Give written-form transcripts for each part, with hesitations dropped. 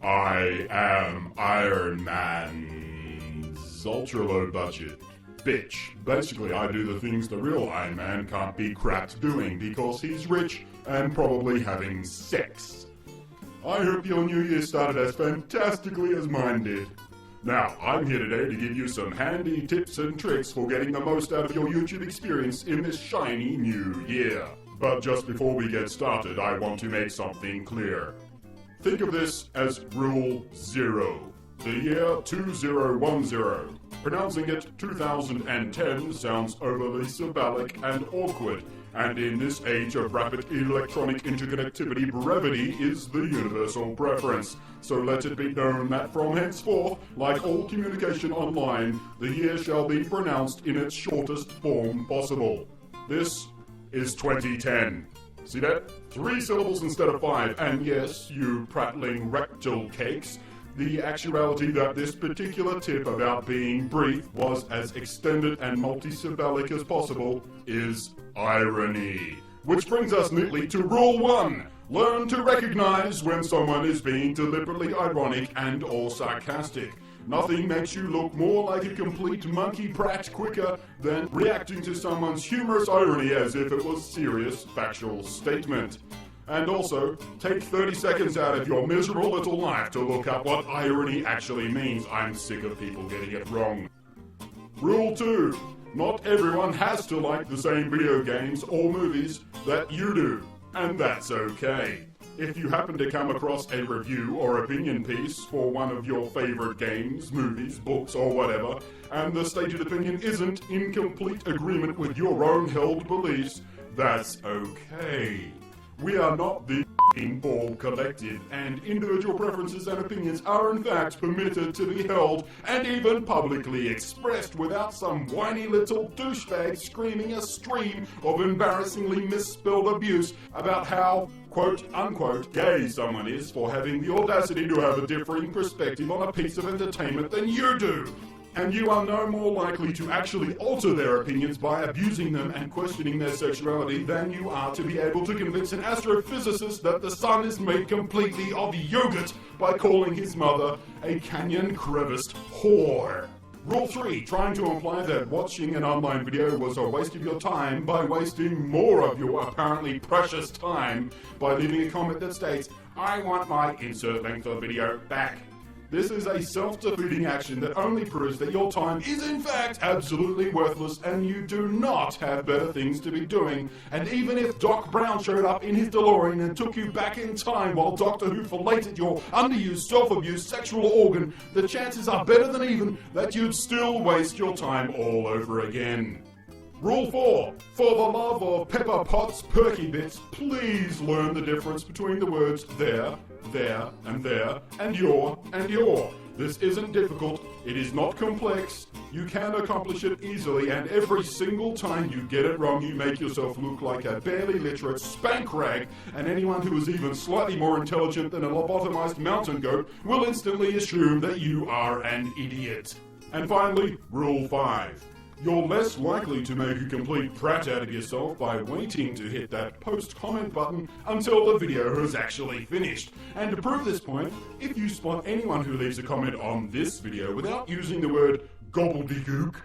I am Iron Man's ultra low budget bitch. Basically, I do the things the real Iron Man can't be cracked doing because he's rich and probably having sex. I hope your new year started as fantastically as mine did. Now, I'm here today to give you some handy tips and tricks for getting the most out of your YouTube experience in this shiny new year. But just before we get started, I want to make something clear. Think of this as Rule 0. The year 2010. Pronouncing it 2010 sounds overly syllabic and awkward, and in this age of rapid electronic interconnectivity, brevity is the universal preference. So let it be known that from henceforth, like all communication online, the year shall be pronounced in its shortest form possible. This is 2010. See that? 3 syllables instead of 5, and yes, you prattling rectal cakes, the actuality that this particular tip about being brief was as extended and multisyllabic as possible is irony. Which brings us neatly to Rule 1. Learn to recognize when someone is being deliberately ironic and or sarcastic. Nothing makes you look more like a complete monkey prat quicker than reacting to someone's humorous irony as if it was a serious, factual statement. And also, take 30 seconds out of your miserable little life to look up what irony actually means. I'm sick of people getting it wrong. Rule 2. Not everyone has to like the same video games or movies that you do, and that's okay. If you happen to come across a review or opinion piece for one of your favorite games, movies, books, or whatever, and the stated opinion isn't in complete agreement with your own held beliefs, that's okay. We are not the f***ing ball collective, and individual preferences and opinions are in fact permitted to be held and even publicly expressed without some whiny little douchebag screaming a stream of embarrassingly misspelled abuse about how, quote unquote, gay someone is for having the audacity to have a differing perspective on a piece of entertainment than you do. And you are no more likely to actually alter their opinions by abusing them and questioning their sexuality than you are to be able to convince an astrophysicist that the sun is made completely of yogurt by calling his mother a canyon-creviced whore. Rule 3. Trying to imply that watching an online video was a waste of your time by wasting more of your apparently precious time by leaving a comment that states, "I want my insert length of video back." This is a self-defeating action that only proves that your time is in fact absolutely worthless and you do not have better things to be doing. And even if Doc Brown showed up in his DeLorean and took you back in time while Doctor Who filleted your underused self-abused sexual organ, the chances are better than even that you'd still waste your time all over again. Rule 4. For the love of Pepper Potts perky bits, please learn the difference between the words there, and your, and your. This isn't difficult, it is not complex, you can accomplish it easily, and every single time you get it wrong, you make yourself look like a barely literate spank rag, and anyone who is even slightly more intelligent than a lobotomized mountain goat will instantly assume that you are an idiot. And finally, Rule 5. You're less likely to make a complete prat out of yourself by waiting to hit that post-comment button until the video has actually finished. And to prove this point, if you spot anyone who leaves a comment on this video without using the word gobbledygook,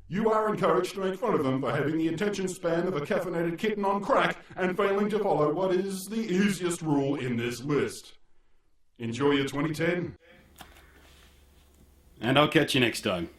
you are encouraged to make fun of them for having the attention span of a caffeinated kitten on crack and failing to follow what is the easiest rule in this list. Enjoy your 2010. And I'll catch you next time.